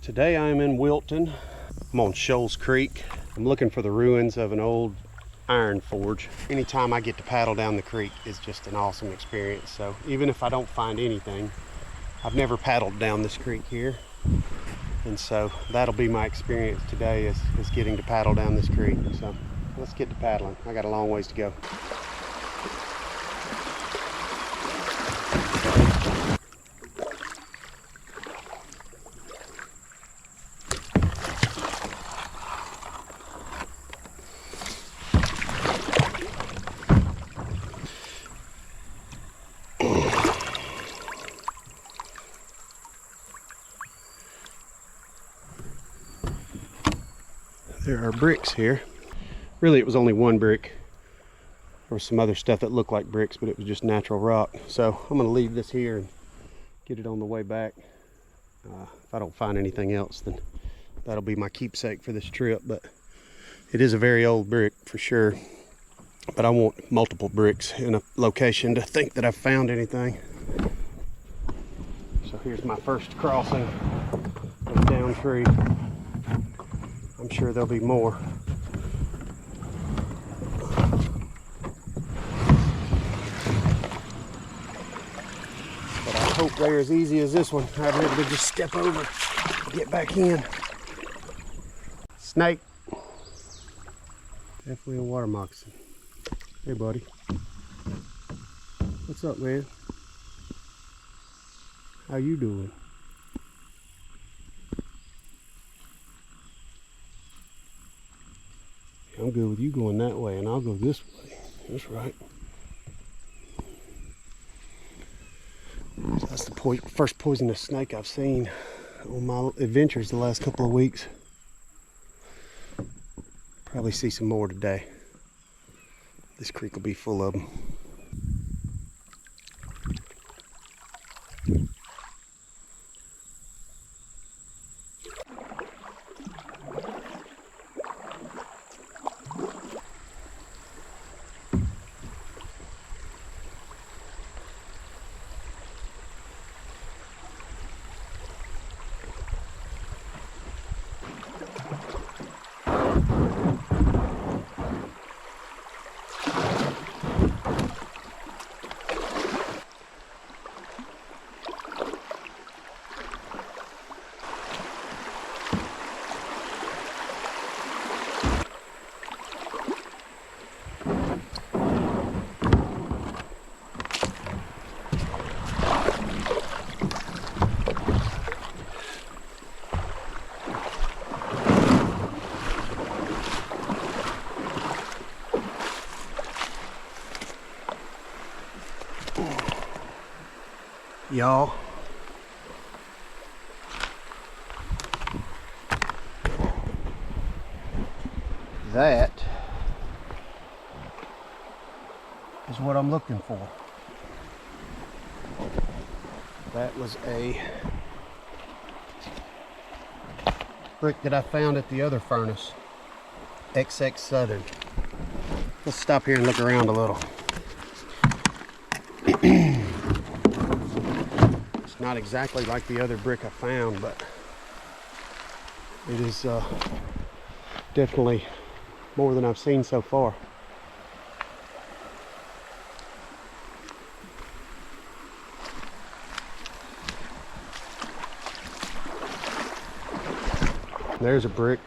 Today I am in Wilton. I'm on Shoals Creek. I'm looking for the ruins of an old iron forge. Anytime I get to paddle down the creek is just an awesome experience. So even if I don't find anything, I've never paddled down this creek here. And so that'll be my experience today is getting to paddle down this creek. So let's get to paddling. I got a long ways to go. There are bricks here. Really, it was only one brick. There was some other stuff that looked like bricks, but it was just natural rock. So I'm gonna leave this here and get it on the way back. If I don't find anything else, then that'll be my keepsake for this trip. But it is a very old brick for sure. But I want multiple bricks in a location to think that I've found anything. So here's my first crossing of down tree. I'm sure there'll be more. But I hope they're as easy as this one. I've able to just step over, get back in. Snake. Definitely a water moccasin. Hey buddy. What's up, man? How you doing? I'm good with you going that way, and I'll go this way. That's right. So that's the first poisonous snake I've seen on my adventures the last couple of weeks. Probably see some more today. This creek will be full of them. Y'all, that is what I'm looking for. That was a brick that I found at the other furnace, XX Southern. Let's stop here and look around a little. Not exactly like the other brick I found, but it is definitely more than I've seen so far. There's a brick.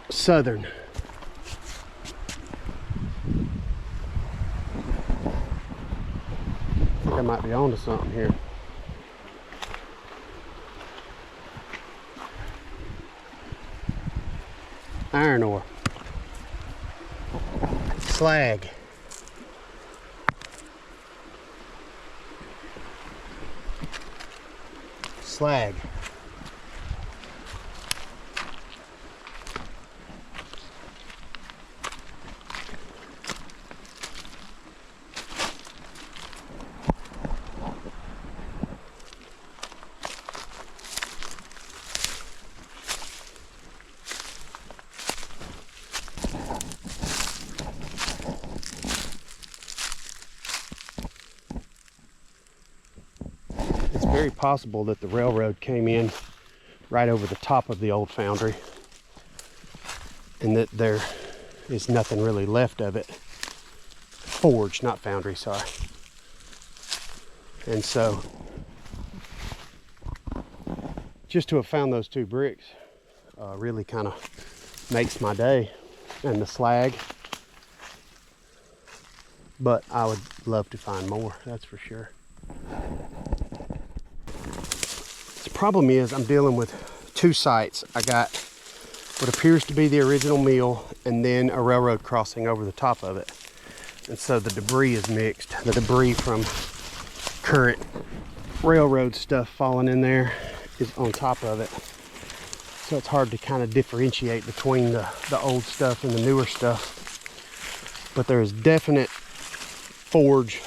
Southern. I might be onto something here. Iron ore. Slag. Slag. very possible that the railroad came in right over the top of the old foundry, and that there is nothing really left of it. Forge, not foundry, sorry. And so, just to have found those two bricks really kind of makes my day, and the slag. But I would love to find more, that's for sure. The problem is I'm dealing with two sites. I got what appears to be the original mill and then a railroad crossing over the top of it. And so the debris is mixed. The debris from current railroad stuff falling in there is on top of it. So it's hard to kind of differentiate between the old stuff and the newer stuff. But there's definite forge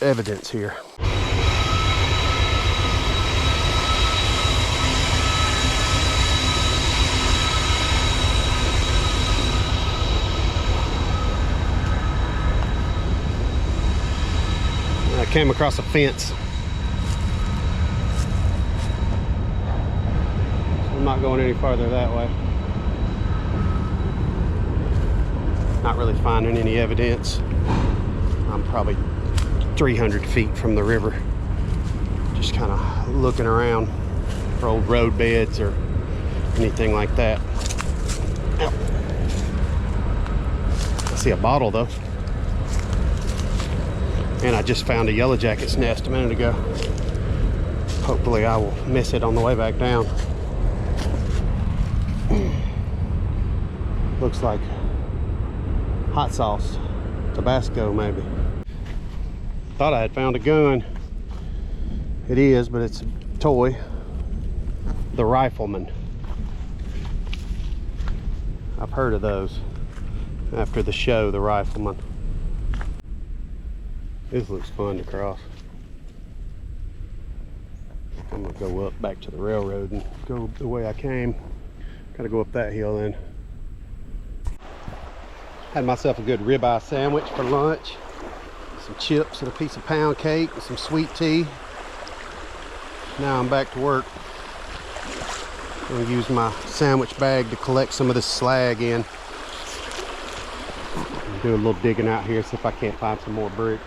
evidence here. I came across a fence. So I'm not going any farther that way. Not really finding any evidence. I'm probably 300 feet from the river. Just kind of looking around for old road beds or anything like that. Ow. I see a bottle though. And I just found a yellow jacket's nest a minute ago. Hopefully I will miss it on the way back down. Looks like hot sauce, Tabasco maybe. Thought I had found a gun. It is, but it's a toy. The Rifleman. I've heard of those. After the show, The Rifleman. This looks fun to cross. I'm gonna go up back to the railroad and go the way I came. Gotta go up that hill then. Had myself a good ribeye sandwich for lunch. Some chips and a piece of pound cake and some sweet tea. Now I'm back to work. I'm gonna use my sandwich bag to collect some of this slag in. Do a little digging out here, see if I can't find some more brick.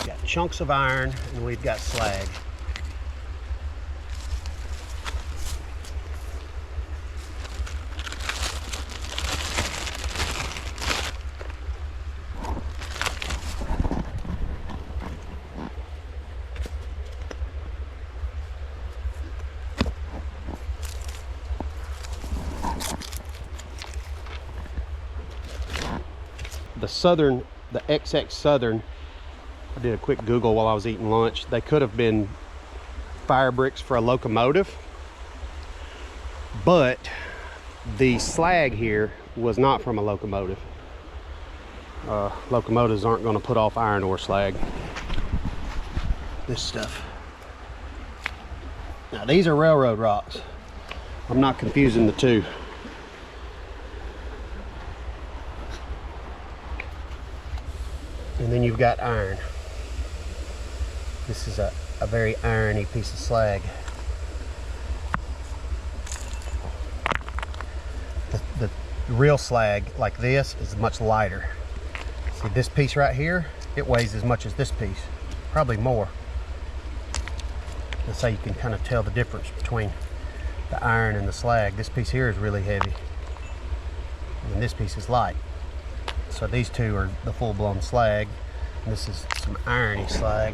Got chunks of iron and we've got slag. The XX Southern, I did a quick Google while I was eating lunch. They could have been fire bricks for a locomotive, but the slag here was not from a locomotive. Locomotives aren't going to put off iron ore slag. This stuff. Now these are railroad rocks. I'm not confusing the two. And then you've got iron. This is a very irony piece of slag. The real slag like this is much lighter. See this piece right here? It weighs as much as this piece, probably more. That's how you can kind of tell the difference between the iron and the slag. This piece here is really heavy, and this piece is light. So these two are the full-blown slag. And this is some irony slag.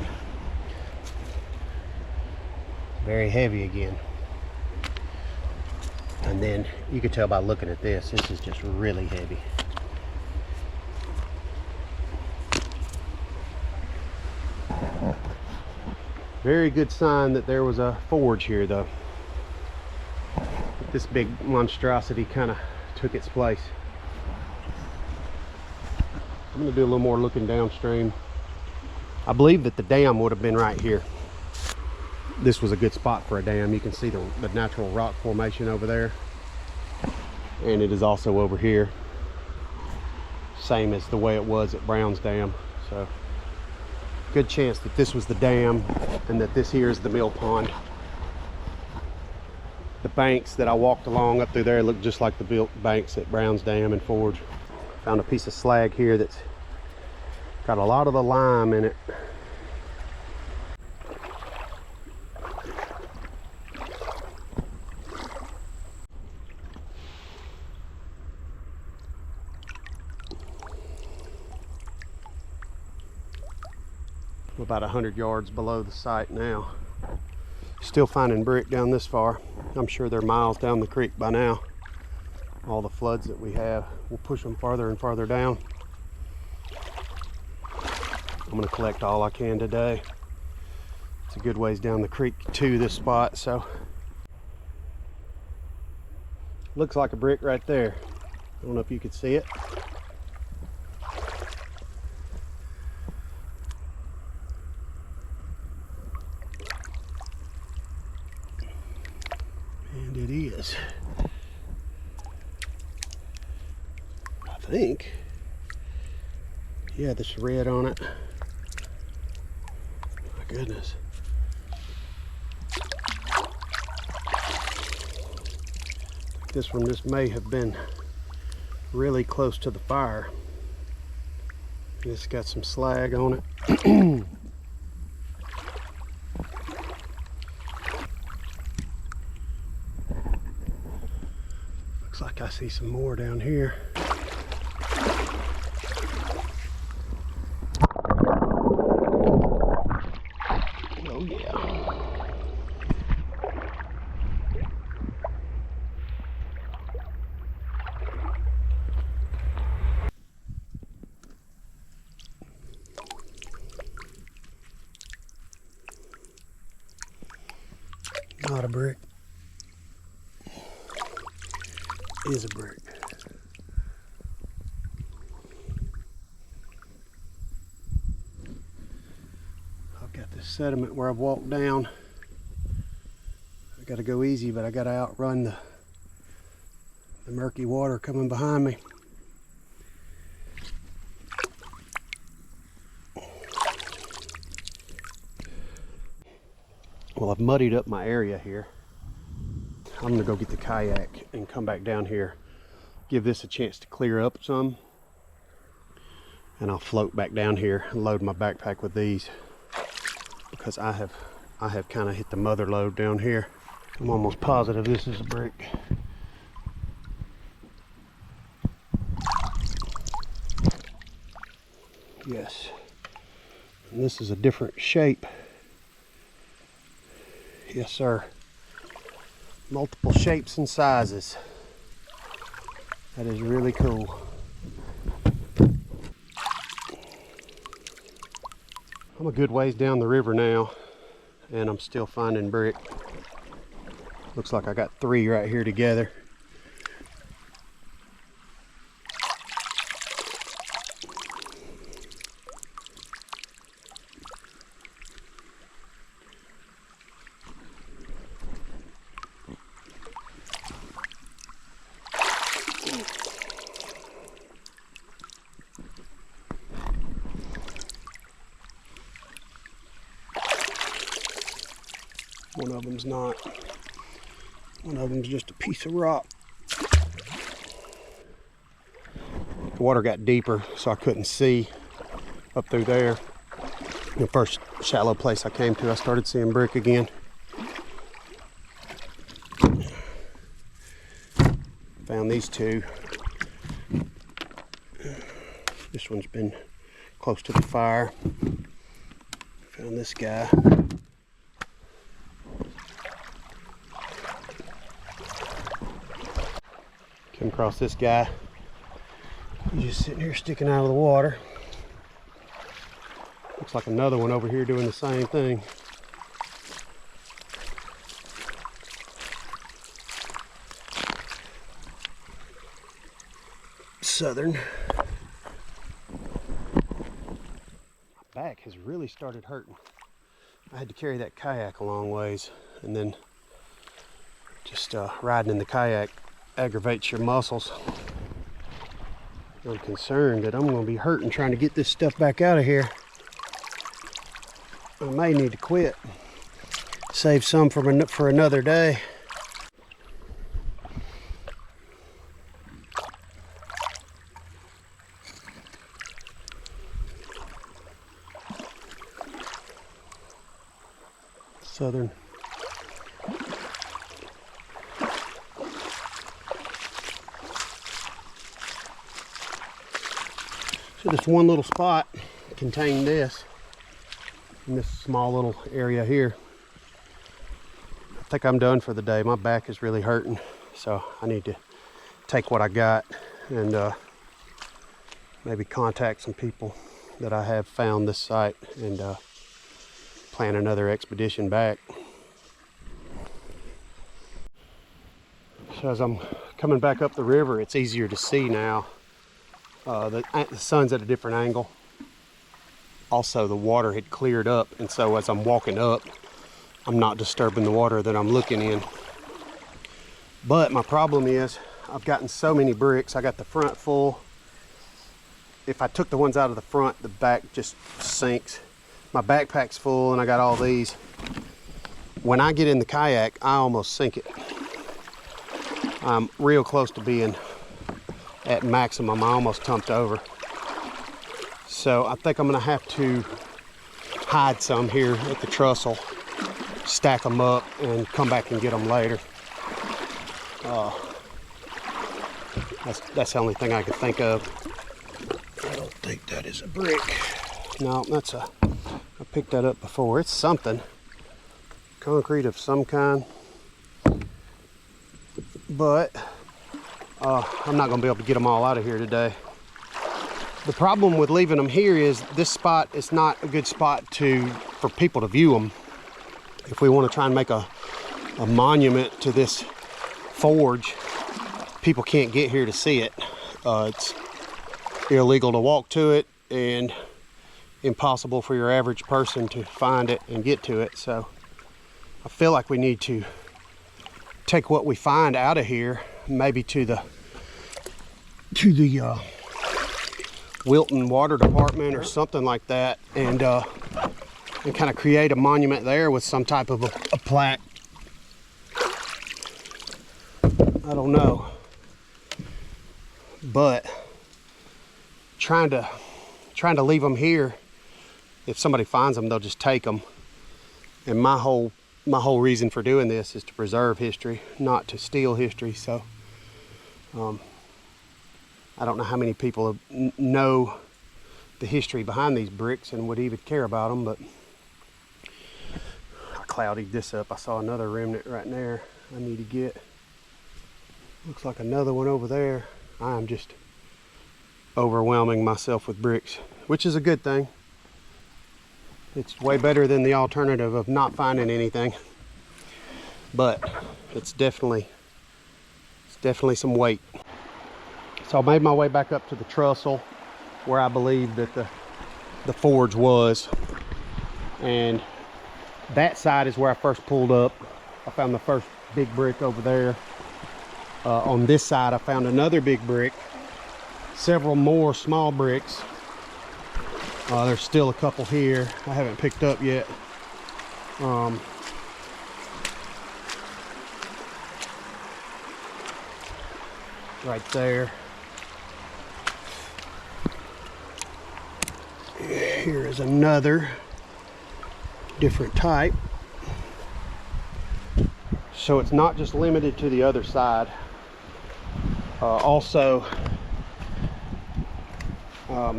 Very heavy again. And then you can tell by looking at this, this is just really heavy. Very good sign that there was a forge here though. This big monstrosity kind of took its place. I'm gonna do a little more looking downstream. I believe that the dam would have been right here. This was a good spot for a dam. You can see the natural rock formation over there. And it is also over here. Same as the way it was at Brown's Dam. So good chance that this was the dam and that this here is the mill pond. The banks that I walked along up through there look just like the built banks at Brown's Dam and Forge. Found a piece of slag here that's got a lot of the lime in it. I'm about 100 yards below the site now. Still finding brick down this far. I'm sure they're miles down the creek by now. All the floods that we have will push them farther and farther down. I'm going to collect all I can today. It's a good ways down the creek to this spot, so looks like a brick right there. I don't know if you could see it. And it is. I think. Yeah, this red on it. My goodness. This one just may have been really close to the fire. It's got some slag on it. Looks like I see some more down here. Oh yeah. Not a brick. Is a brick. I've got this sediment where I've walked down. I gotta go easy, but I gotta outrun the murky water coming behind me. Well, I've muddied up my area here. I'm gonna go get the kayak and come back down here, give this a chance to clear up some, and I'll float back down here and load my backpack with these, because I have kind of hit the mother lode down here. I'm almost positive this is a brick. Yes, and this is a different shape. Yes, sir. Multiple shapes and sizes. That is really cool. I'm a good ways down the river now, and I'm still finding brick. Looks like I got 3 right here together. One of them's not. One of them's just a piece of rock. The water got deeper, so I couldn't see up through there. The first shallow place I came to, I started seeing brick again. Found these 2. This one's been close to the fire. Found this guy. Came across this guy. He's just sitting here sticking out of the water. Looks like another one over here doing the same thing. Southern. Not back has really started hurting. I had to carry that kayak a long ways, and then just riding in the kayak aggravates your muscles. I'm concerned that I'm going to be hurting trying to get this stuff back out of here. I may need to quit. Save some for another day. Southern. So this one little spot contained this in this small little area here. I think I'm done for the day. My back is really hurting, so I need to take what I got and maybe contact some people that I have found this site and plan another expedition back. So as I'm coming back up the river, it's easier to see now. The sun's at a different angle. Also, the water had cleared up, and so as I'm walking up, I'm not disturbing the water that I'm looking in. But my problem is I've gotten so many bricks. I got the front full. If I took the ones out of the front, the back just sinks. My backpack's full and I got all these. When I get in the kayak, I almost sink it. I'm real close to being at maximum. I almost tumped over. So I think I'm gonna have to hide some here at the trestle, stack them up and come back and get them later. That's the only thing I could think of. I don't think that is a brick. No, that's I picked that up before. It's something. Concrete of some kind. But I'm not gonna be able to get them all out of here today. The problem with leaving them here is this spot is not a good spot for people to view them. If we want to try and make a monument to this forge, people can't get here to see it. It's illegal to walk to it and impossible for your average person to find it and get to it. So I feel like we need to take what we find out of here, maybe to the Wilton Water Department or something like that, and kind of create a monument there with some type of a plaque. I don't know, but trying to leave them here. If somebody finds them, they'll just take them. And my whole reason for doing this is to preserve history, not to steal history. So I don't know how many people know the history behind these bricks and would even care about them, but I clouded this up. I saw another remnant right there I need to get. Looks like another one over there. I'm just overwhelming myself with bricks, which is a good thing. It's way better than the alternative of not finding anything, but it's definitely some weight. So I made my way back up to the trestle where I believe that the forge was, and that side is where I first pulled up. I found the first big brick over there. On this side I found another big brick, several more small bricks. There's still a couple here I haven't picked up yet. Right there. Here is another different type. So it's not just limited to the other side. Also,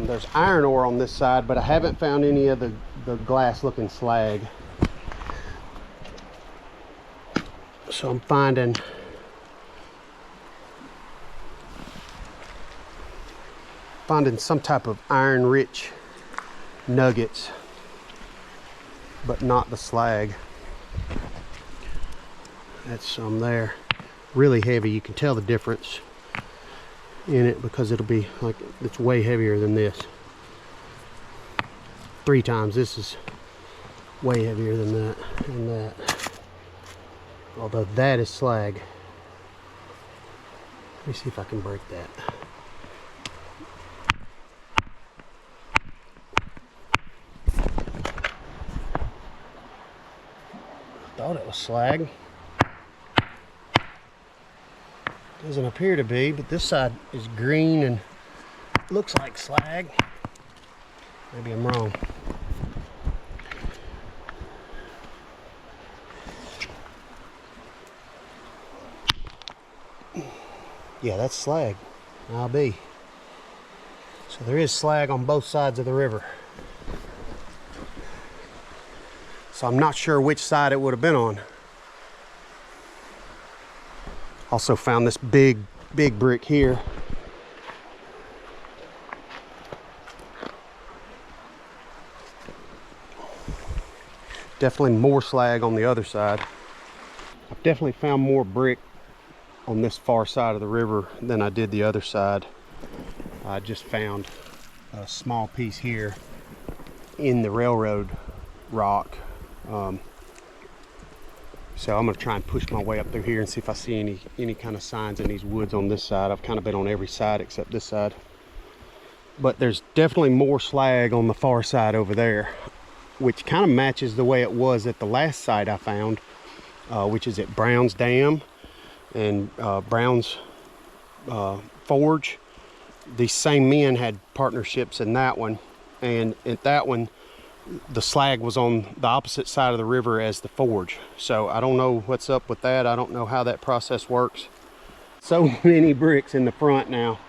there's iron ore on this side, but I haven't found any of the glass looking slag. So I'm finding some type of iron rich nuggets, but not the slag. That's some there. Really heavy. You can tell the difference in it because it'll be like, it's way heavier than this. 3 times. This is way heavier than that and that. Although that is slag. Let me see if I can break that. Thought it was slag. Doesn't appear to be, but this side is green and looks like slag. Maybe I'm wrong. Yeah, that's slag. I'll be. So there is slag on both sides of the river. So I'm not sure which side it would have been on. Also found this big brick here. Definitely more slag on the other side. I've definitely found more brick on this far side of the river than I did the other side. I just found a small piece here in the railroad rock. So I'm gonna try and push my way up through here and see if I see any kind of signs in these woods on this side. I've kind of been on every side except this side. But there's definitely more slag on the far side over there, which kind of matches the way it was at the last site I found, which is at Brown's Dam and Brown's Forge. These same men had partnerships in that one, and at that one the slag was on the opposite side of the river as the forge. So I don't know what's up with that. I don't know how that process works. So many bricks in the front now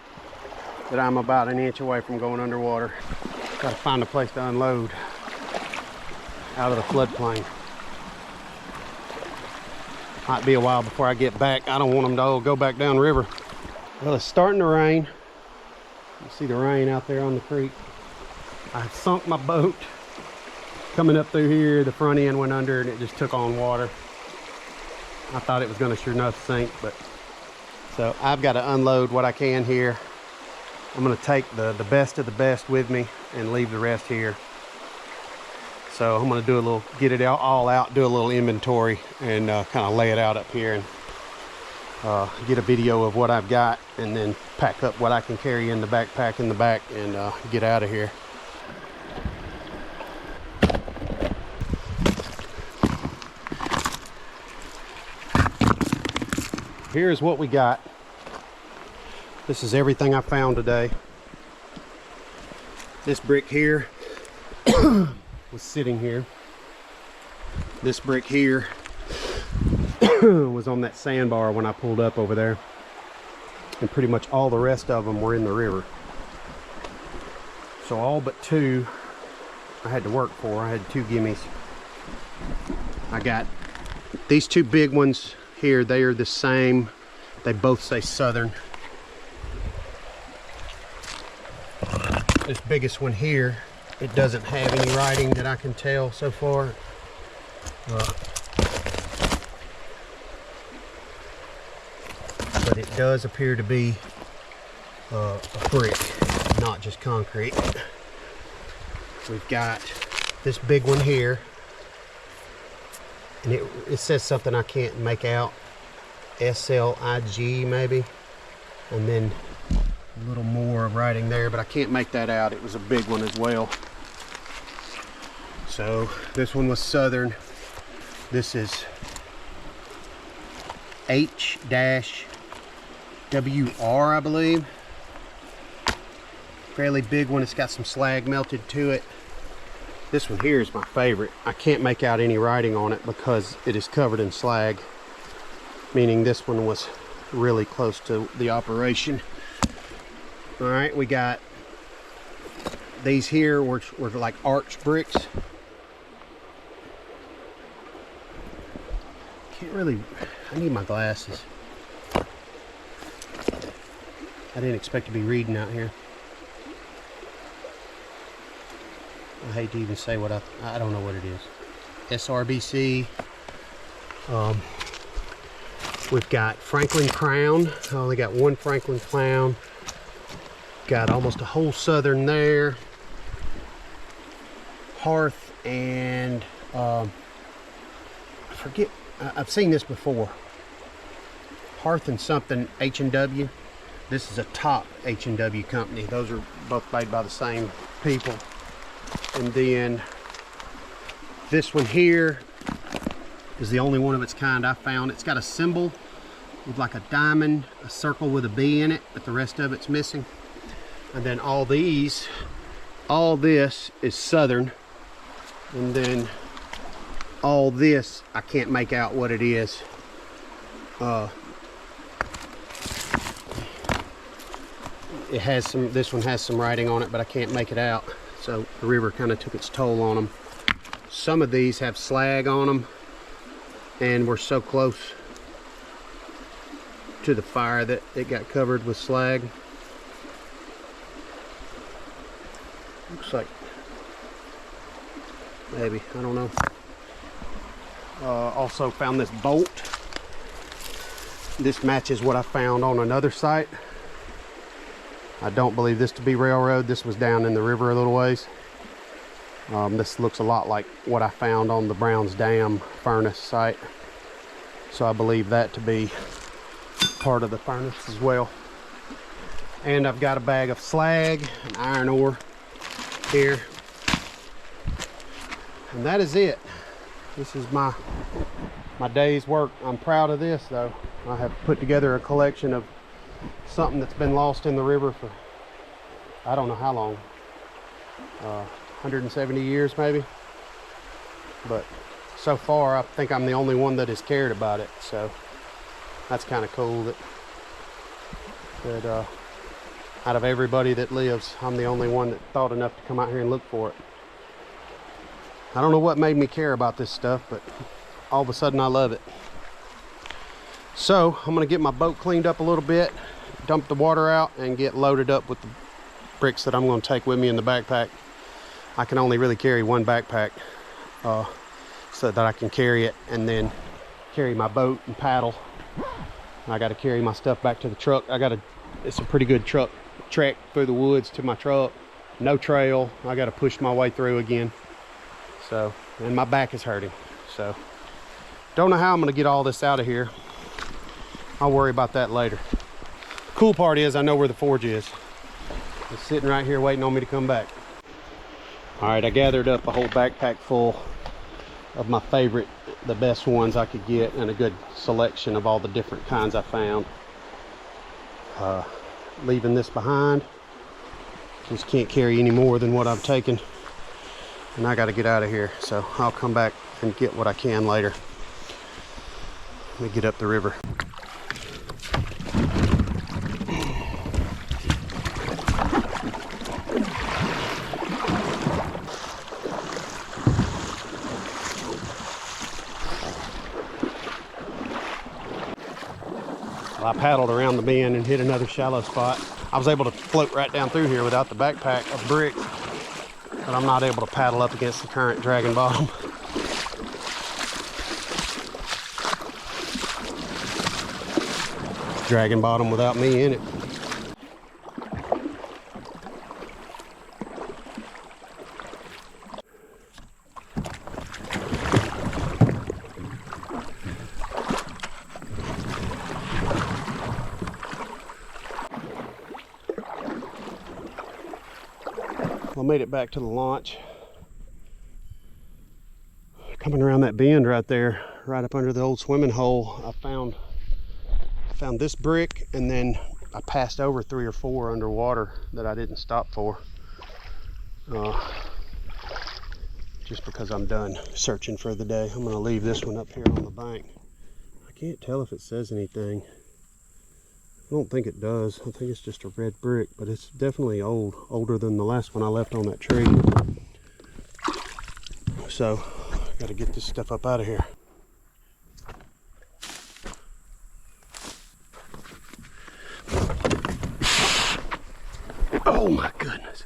that I'm about an inch away from going underwater. Gotta find a place to unload out of the floodplain. Might be a while before I get back. I don't want them to all go back down river. Well, it's starting to rain. You see the rain out there on the creek. I sunk my boat coming up through here. The front end went under and it just took on water. I thought it was going to sure enough sink, but so I've got to unload what I can here. I'm going to take the best of the best with me and leave the rest here. So I'm going to do a little, get it all out, do a little inventory, and kind of lay it out up here and get a video of what I've got, and then pack up what I can carry in the backpack in the back and get out of here. Here's what we got. This is everything I found today. This brick here was sitting here. This brick here was on that sandbar when I pulled up over there. And pretty much all the rest of them were in the river. So all but 2 I had to work for. I had 2 gimmies. I got these 2 big ones here. They are the same. They both say Southern. This biggest one here, it doesn't have any writing that I can tell so far. But it does appear to be a brick, not just concrete. We've got this big one here, and it says something I can't make out. SLIG maybe, and then a little more writing there, but I can't make that out. It was a big one as well. So this one was Southern. This is H-WR, I believe. Fairly big one. It's got some slag melted to it. This one here is my favorite. I can't make out any writing on it because it is covered in slag, meaning this one was really close to the operation. All right, we got these here, which were like arch bricks. Can't really, I need my glasses. I didn't expect to be reading out here. I hate to even say what I don't know what it is. SRBC. We've got Franklin Crown. I only got 1 Franklin Crown. Got almost a whole Southern there. Hearth and I forget, I've seen this before. Hearth and something H&W. This is a top H&W company. Those are both made by the same people. And then this one here is the only one of its kind I found. It's got a symbol with like a diamond, a circle with a B in it, but the rest of it's missing. And then all this is Southern. And then all this, I can't make out what it is. It has some, this one has some writing on it, but I can't make it out. So the river kind of took its toll on them. Some of these have slag on them, and we're so close to the fire that it got covered with slag. Looks like maybe, I don't know. Also found this bolt. This matches what I found on another site. I don't believe this to be railroad. This was down in the river a little ways. This looks a lot like what I found on the Browns Dam furnace site. So I believe that to be part of the furnace as well. And I've got a bag of slag and iron ore here. And that is it. This is my day's work. I'm proud of this though. I have put together a collection of something that's been lost in the river for I don't know how long, 170 years maybe, but so far I think I'm the only one that has cared about it, so that's kind of cool that out of everybody that lives, I'm the only one that thought enough to come out here and look for it. I don't know what made me care about this stuff, but all of a sudden I love it. So I'm gonna get my boat cleaned up a little bit, dump the water out, and get loaded up with the bricks that I'm going to take with me in the backpack. I can only really carry one backpack so that I can carry it and then carry my boat and paddle. I got to carry my stuff back to the truck. It's a pretty good trek through the woods to my truck. No trail. I got to push my way through again. So, and my back is hurting. So, don't know how I'm going to get all this out of here. I'll worry about that later. Cool part is I know where the forge is. It's sitting right here waiting on me to come back. All right, I gathered up a whole backpack full of my favorite, the best ones I could get, and a good selection of all the different kinds I found. Leaving this behind. Just can't carry any more than what I've taken. And I got to get out of here. So I'll come back and get what I can later. Let me get up the river. I paddled around the bend and hit another shallow spot. I was able to float right down through here without the backpack of bricks, but I'm not able to paddle up against the current dragging bottom. Dragging bottom without me in it. I made it back to the launch. Coming around that bend right there, right up under the old swimming hole, I found this brick, and then I passed over 3 or 4 underwater that I didn't stop for. Just because I'm done searching for the day. I'm gonna leave this one up here on the bank. I can't tell if it says anything. I don't think it does. I think it's just a red brick, but it's definitely old, older than the last one I left on that tree. So, I gotta get this stuff up out of here. Oh my goodness.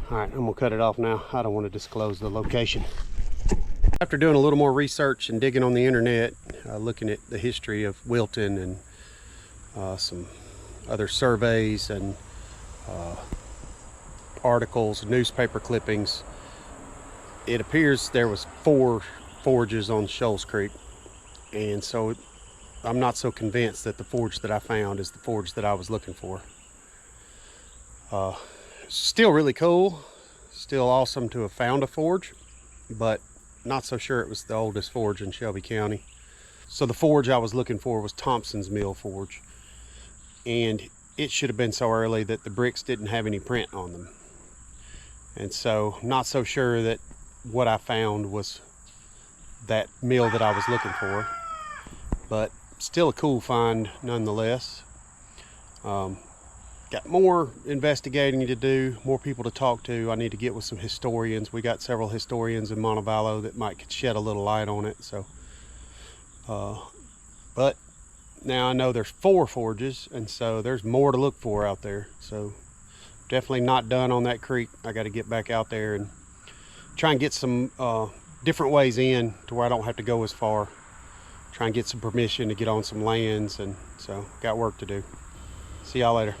Alright, I'm gonna cut it off now. I don't want to disclose the location. After doing a little more research and digging on the internet, looking at the history of Wilton and some other surveys and articles, newspaper clippings. It appears there was 4 forges on Shoals Creek, and so I'm not so convinced that the forge that I found is the forge that I was looking for. Still really cool, still awesome to have found a forge, but not so sure it was the oldest forge in Shelby County. So the forge I was looking for was Thompsons Mill forge, and it should have been so early that the bricks didn't have any print on them. And so not so sure that what I found was that mill that I was looking for, but still a cool find nonetheless. Got more investigating to do, more people to talk to. I need to get with some historians. We got several historians in Montevallo that might shed a little light on it. So, but now I know there's 4 forges, and so there's more to look for out there. So definitely not done on that creek. I got to get back out there and try and get some different ways in to where I don't have to go as far. Try and get some permission to get on some lands, and so got work to do. See y'all later.